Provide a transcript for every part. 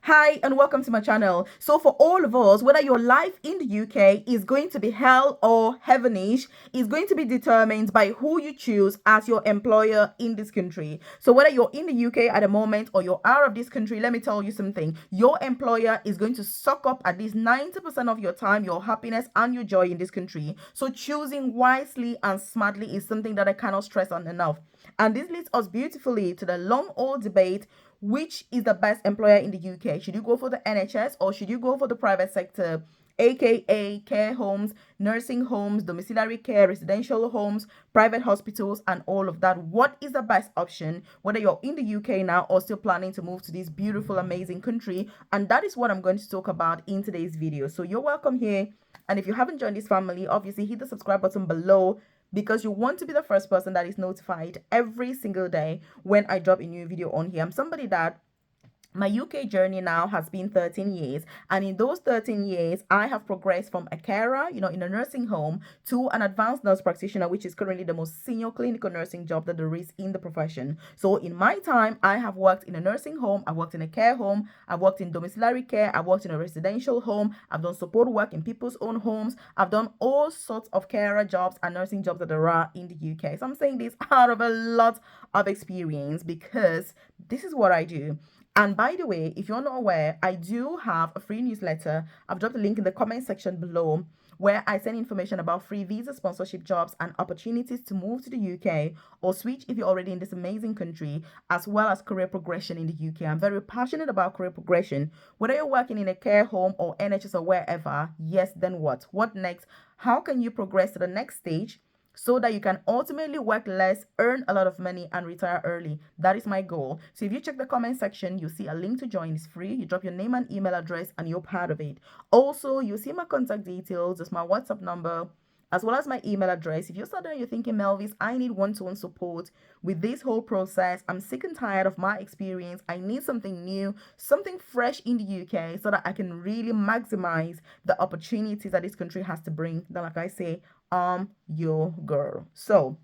Hi and welcome to my channel. So for all of us, whether your life in the UK is going to be hell or heavenish, is going to be determined by who you choose as your employer in this country. So whether you're in the UK at the moment or you're out of this country, let me tell you something. Your employer is going to suck up at least 90% of your time, your happiness and your joy in this country. So choosing wisely and smartly is something that I cannot stress on enough. And this leads us beautifully to the long old debate, which is the best employer in the UK? Should you go for the NHS or should you go for the private sector? AKA care homes, nursing homes, domiciliary care, residential homes, private hospitals, and all of that. What is the best option, whether you're in the UK now or still planning to move to this beautiful, amazing country? And that is what I'm going to talk about in today's video. So you're welcome here. And if you haven't joined this family, obviously hit the subscribe button below because you want to be the first person that is notified every single day when I drop a new video on here. I'm somebody that my UK journey now has been 13 years, and in those 13 years I have progressed from a carer, in a nursing home, to an advanced nurse practitioner, which is currently the most senior clinical nursing job that there is in the profession. So in my time, I have worked in a nursing home, I worked in a care home, I worked in domiciliary care, I worked in a residential home, I've done support work in people's own homes, I've done all sorts of carer jobs and nursing jobs that there are in the UK. So I'm saying this out of a lot of experience because this is what I do. And by the way, if you're not aware, I do have a free newsletter. I've dropped a link in the comment section below where I send information about free visa sponsorship jobs and opportunities to move to the UK or switch if you're already in this amazing country, as well as career progression in the UK. I'm very passionate about career progression. Whether you're working in a care home or NHS or wherever, yes, then what? What next? How can you progress to the next stage so that you can ultimately work less, earn a lot of money, and retire early? That is my goal. So if you check the comment section, you see a link to join. It's free. You drop your name and email address and you're part of it. Also, you see my contact details. It's my WhatsApp number, as well as my email address. If you're suddenly you're thinking, Melvis, I need one-to-one support with this whole process. I'm sick and tired of my experience. I need something new, something fresh in the UK so that I can really maximize the opportunities that this country has to bring. Then, like I say, your girl. So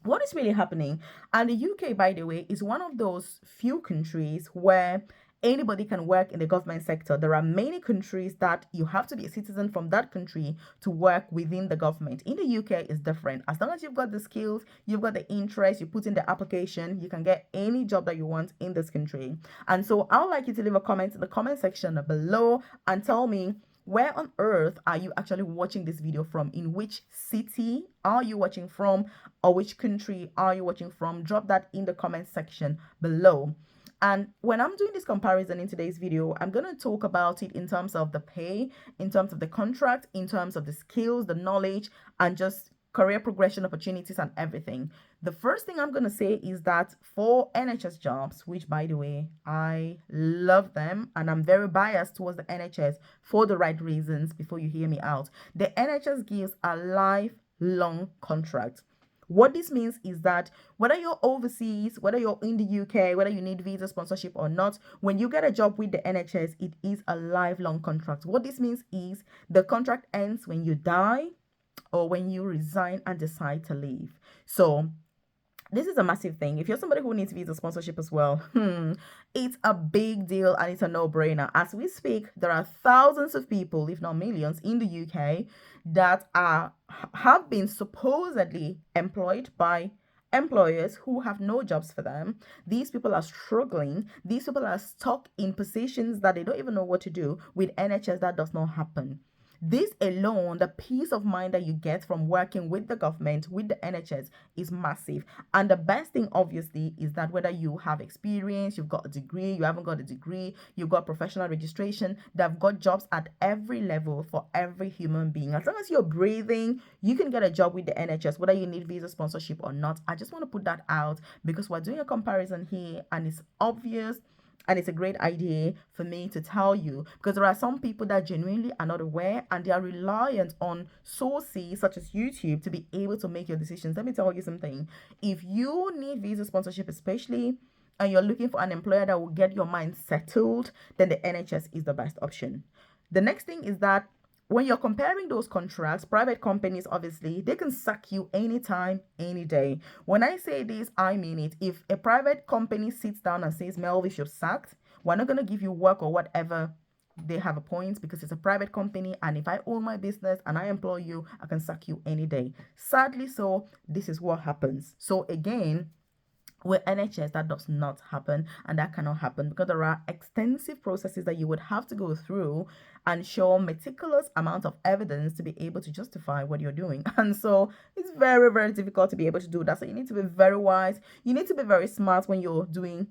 what is really happening? And the UK, by the way, is one of those few countries where anybody can work in the government sector. There are many countries that you have to be a citizen from that country to work within the government. In the UK, it's different. As long as you've got the skills, you've got the interest, you put in the application, you can get any job that you want in this country. And so I would like you to leave a comment in the comment section below and tell me, where on earth are you actually watching this video from? In which city are you watching from, or which country are you watching from? Drop that in the comment section below. And when I'm doing this comparison in today's video, I'm going to talk about it in terms of the pay, in terms of the contract, in terms of the skills, the knowledge, and just career progression opportunities and everything. The first thing I'm going to say is that for NHS jobs, which by the way, I love them and I'm very biased towards the NHS for the right reasons before you hear me out, the NHS gives a lifelong contract. What this means is that whether you're overseas, whether you're in the UK, whether you need visa sponsorship or not, when you get a job with the NHS, it is a lifelong contract. What this means is the contract ends when you die or when you resign and decide to leave. So this is a massive thing. If you're somebody who needs visa sponsorship as well, it's a big deal and it's a no-brainer. As we speak, there are thousands of people, if not millions, in the UK that have been supposedly employed by employers who have no jobs for them. These people are struggling. These people are stuck in positions that they don't even know what to do. With NHS, that does not happen. This alone, the peace of mind that you get from working with the government, with the NHS, is massive. And the best thing, obviously, is that whether you have experience, you've got a degree, you haven't got a degree, you've got professional registration, they've got jobs at every level for every human being. As long as you're breathing, you can get a job with the NHS, whether you need visa sponsorship or not. I just want to put that out because we're doing a comparison here and it's obvious. And it's a great idea for me to tell you because there are some people that genuinely are not aware and they are reliant on sources such as YouTube to be able to make your decisions. Let me tell you something. If you need visa sponsorship, especially, and you're looking for an employer that will get your mind settled, then the NHS is the best option. The next thing is that when you're comparing those contracts, private companies, obviously, they can sack you anytime, any day. When I say this, I mean it. If a private company sits down and says, Melvis, you're sacked, We're not going to give you work or whatever. They have a point because it's a private company, and if I own my business and I employ you, I can sack you any day. Sadly, so this is what happens. So again, with NHS, that does not happen, and that cannot happen because there are extensive processes that you would have to go through and show meticulous amount of evidence to be able to justify what you're doing. And so it's very, very difficult to be able to do that. So you need to be very wise. You need to be very smart when you're doing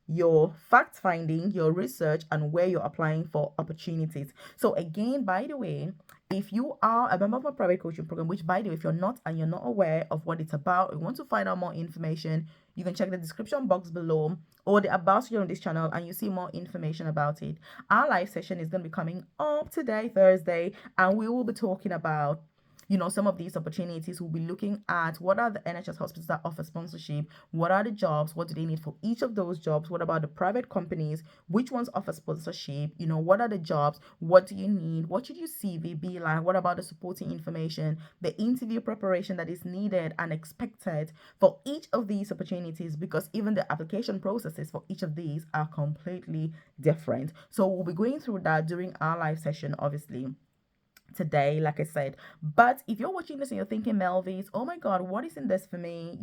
your fact finding, your research, and where you're applying for opportunities. So again, by the way, if you are a member of my private coaching program, which by the way, if you're not and you're not aware of what it's about, or you want to find out more information, you can check the description box below or the about section on this channel and you see more information about it. Our live session is going to be coming up today, Thursday, and we will be talking about some of these opportunities. We'll be looking at what are the NHS hospitals that offer sponsorship, what are the jobs, what do they need for each of those jobs, what about the private companies, which ones offer sponsorship, what are the jobs, what do you need, what should your CV be like, what about the supporting information, the interview preparation that is needed and expected for each of these opportunities, because even the application processes for each of these are completely different. So we'll be going through that during our live session, obviously today, like I said. But if you're watching this and you're thinking, Melvis, oh my god, what is in this for me,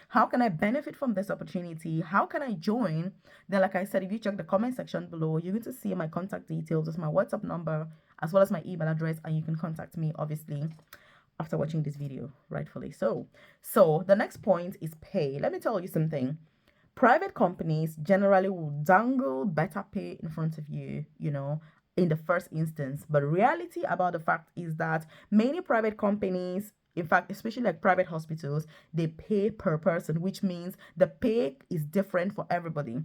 how can I benefit from this opportunity, how can I join, then like I said, if you check the comment section below, you're going to see my contact details. It's my WhatsApp number as well as my email address, and you can contact me obviously after watching this video, rightfully so. So the next point is pay. Let me tell you something. Private companies generally will dangle better pay in front of you, in the first instance. But reality about the fact is that many private companies, in fact, especially like private hospitals, they pay per person, which means the pay is different for everybody.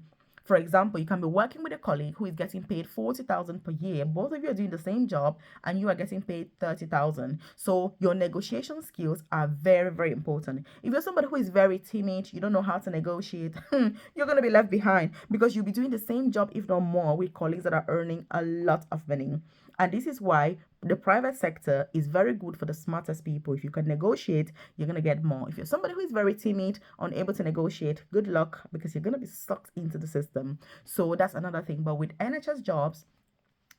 For example, you can be working with a colleague who is getting paid 40,000 per year. Both of you are doing the same job and you are getting paid 30,000. So your negotiation skills are very, very important. If you're somebody who is very timid, you don't know how to negotiate, you're going to be left behind because you'll be doing the same job, if not more, with colleagues that are earning a lot of money. And this is why the private sector is very good for the smartest people. If you can negotiate, you're going to get more. If you're somebody who is very timid, unable to negotiate, good luck, because you're going to be sucked into the system. So that's another thing. But with NHS jobs,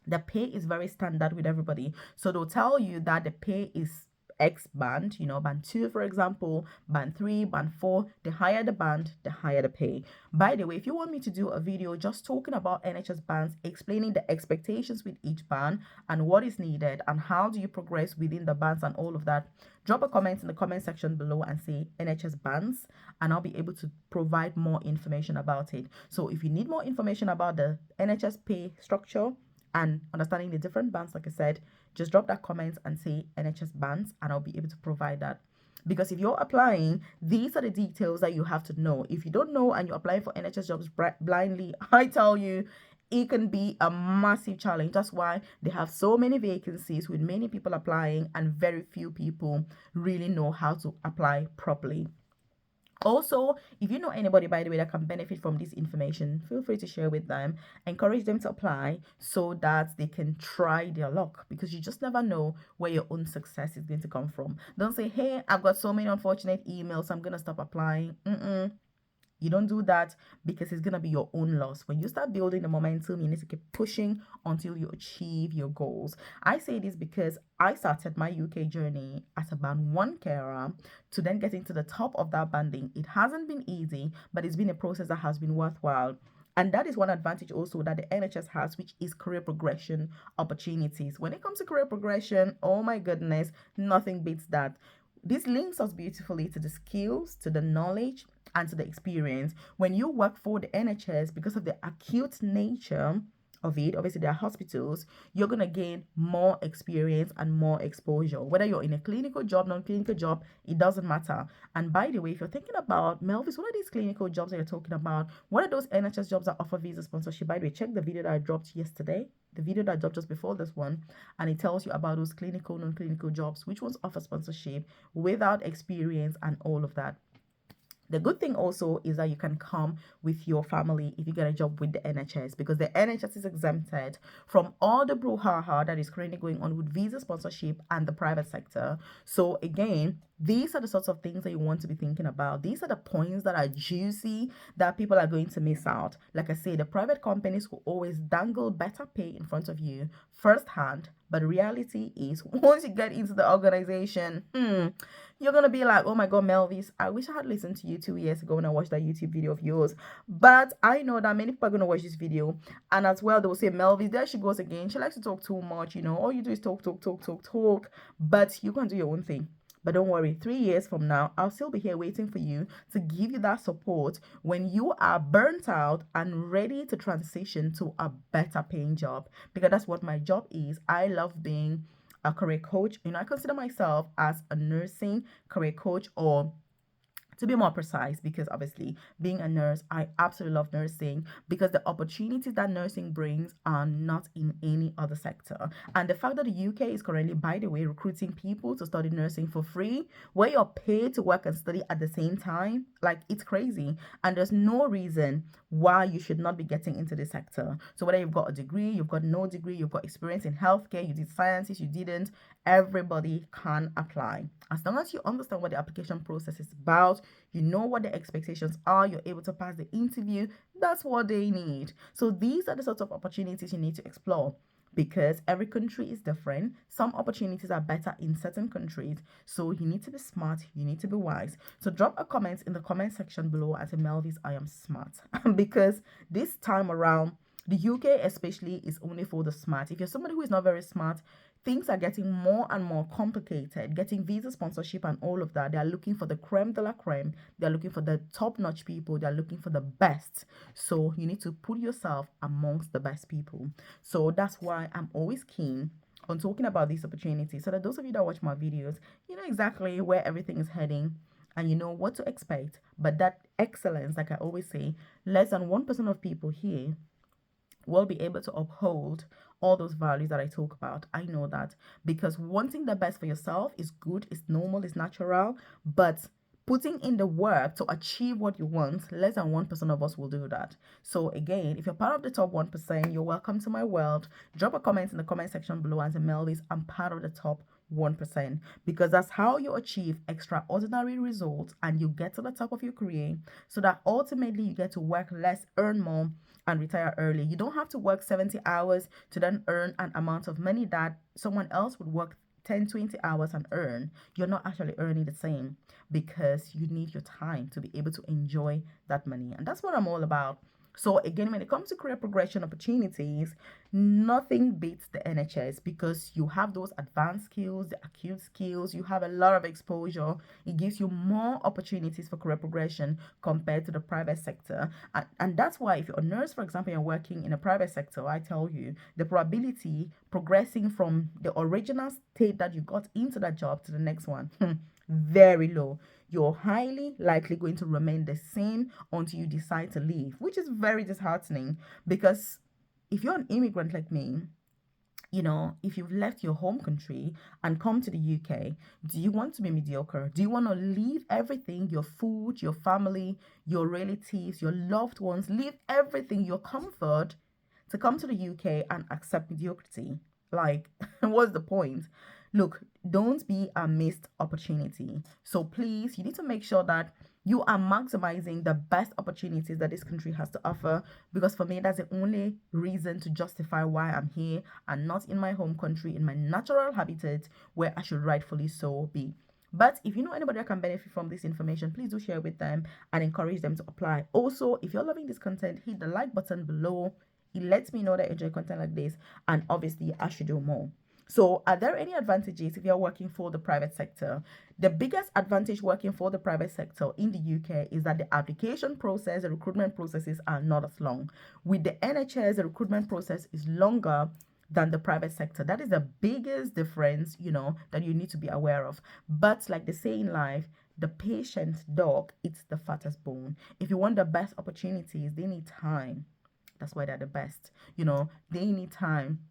the pay is very standard with everybody. So they'll tell you that the pay is X band, band 2, for example, band 3, band 4. The higher the band, the higher the pay. By the way, if you want me to do a video just talking about NHS bands, explaining the expectations with each band and what is needed and how do you progress within the bands and all of that, drop a comment in the comment section below and say NHS bands, and I'll be able to provide more information about it. So if you need more information about the NHS pay structure and understanding the different bands, like I said, just drop that comment and say NHS bands, and I'll be able to provide that. Because if you're applying, these are the details that you have to know. If you don't know and you're applying for NHS jobs blindly, I tell you, it can be a massive challenge. That's why they have so many vacancies with many people applying and very few people really know how to apply properly. Also, if you know anybody, by the way, that can benefit from this information, feel free to share with them. Encourage them to apply so that they can try their luck, because you just never know where your own success is going to come from. Don't say, hey, I've got so many unfortunate emails, I'm going to stop applying. You don't do that, because it's going to be your own loss. When you start building the momentum, you need to keep pushing until you achieve your goals. I say this because I started my UK journey as a band 1 carer to then getting to the top of that banding. It hasn't been easy, but it's been a process that has been worthwhile. And that is one advantage also that the NHS has, which is career progression opportunities. When it comes to career progression, oh my goodness, nothing beats that. This links us beautifully to the skills, to the knowledge, and to the experience. When you work for the NHS, because of the acute nature of it, obviously there are hospitals, you're going to gain more experience and more exposure. Whether you're in a clinical job, non-clinical job, it doesn't matter. And by the way, if you're thinking about, Melvis, what are these clinical jobs that you're talking about? What are those NHS jobs that offer visa sponsorship? By the way, check the video that I dropped yesterday, the video that I dropped just before this one, and it tells you about those clinical, non-clinical jobs, which ones offer sponsorship without experience and all of that. The good thing also is that you can come with your family if you get a job with the NHS, because the NHS is exempted from all the brouhaha that is currently going on with visa sponsorship and the private sector. So again, these are the sorts of things that you want to be thinking about. These are the points that are juicy that people are going to miss out. Like I say, the private companies will always dangle better pay in front of you firsthand. But the reality is, once you get into the organization, you're gonna be like, oh my god, Melvis, I wish I had listened to you 2 years ago when I watched that YouTube video of yours. But I know that many people are gonna watch this video, and as well, they will say, Melvis, there she goes again. She likes to talk too much, all you do is talk, talk, talk, talk, talk. But you can do your own thing. But don't worry, 3 years from now, I'll still be here waiting for you to give you that support when you are burnt out and ready to transition to a better paying job. Because that's what my job is. I love being a career coach. I consider myself as a nursing career coach, or to be more precise, because obviously being a nurse, I absolutely love nursing, because the opportunities that nursing brings are not in any other sector. And the fact that the UK is currently, by the way, recruiting people to study nursing for free, where you're paid to work and study at the same time, like, it's crazy. And there's no reason why you should not be getting into this sector. So whether you've got a degree, you've got no degree, you've got experience in healthcare, you did sciences, you didn't, everybody can apply. As long as you understand what the application process is about, you know what the expectations are, you're able to pass the interview, that's what they need. So these are the sorts of opportunities you need to explore, because every country is different. Some opportunities are better in certain countries. So you need to be smart, you need to be wise. So drop a comment in the comment section below and say, Melvis, I am smart. Because this time around, the UK especially is only for the smart. If you're somebody who is not very smart, things are getting more and more complicated. Getting visa sponsorship and all of that, they are looking for the creme de la creme. They're looking for the top-notch people. They're looking for the best. So you need to put yourself amongst the best people. So that's why I'm always keen on talking about these opportunities, so that those of you that watch my videos, you know exactly where everything is heading and you know what to expect. But that excellence, like I always say, less than 1% of people here will be able to uphold all those values that I talk about. I know that, because wanting the best for yourself is good, it's normal, it's natural, but putting in the work to achieve what you want, less than 1% of us will do that. So again, if you're part of the top 1%, you're welcome to my world. Drop a comment in the comment section below and say, Melvis, I'm part of the top 1%, because that's how you achieve extraordinary results and you get to the top of your career, so that ultimately you get to work less, earn more, and retire early. You don't have to work 70 hours to then earn an amount of money that someone else would work 10, 20 hours and earn. You're not actually earning the same, because you need your time to be able to enjoy that money. And that's what I'm all about. So again, when it comes to career progression opportunities, nothing beats the NHS, because you have those advanced skills, the acute skills, you have a lot of exposure. It gives you more opportunities for career progression compared to the private sector. And that's why if you're a nurse, for example, you're working in a private sector, I tell you, the probability progressing from the original state that you got into that job to the next one, very low. You're highly likely going to remain the same until you decide to leave, which is very disheartening, because if you're an immigrant like me, if you've left your home country and come to the UK, do you want to be mediocre? Do you want to leave everything, your food, your family, your relatives, your loved ones, leave everything, your comfort, to come to the UK and accept mediocrity? Like, what's the point? Look, don't be a missed opportunity. So please, you need to make sure that you are maximizing the best opportunities that this country has to offer, because for me, that's the only reason to justify why I'm here and not in my home country, in my natural habitat, where I should rightfully so be. But if you know anybody that can benefit from this information, please do share with them and encourage them to apply. Also, if you're loving this content, hit the like button below. It lets me know that I enjoy content like this, and obviously I should do more. So are there any advantages if you're working for the private sector? The biggest advantage working for the private sector in the UK is that the application process, the recruitment processes are not as long. With the NHS, the recruitment process is longer than the private sector. That is the biggest difference, that you need to be aware of. But like they say in life, the patient dog eats the fattest bone. If you want the best opportunities, they need time. That's why they're the best. They need time.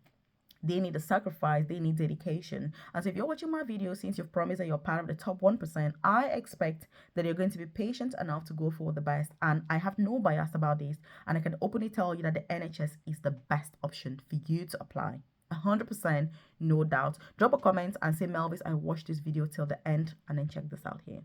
They need a sacrifice, they need dedication. And so if you're watching my video, since you've promised that you're part of the top 1%, I expect that you're going to be patient enough to go for the best. And I have no bias about this, and I can openly tell you that the NHS is the best option for you to apply. 100%, no doubt. Drop a comment and say, Melvis, I watched this video till the end, and then check this out here.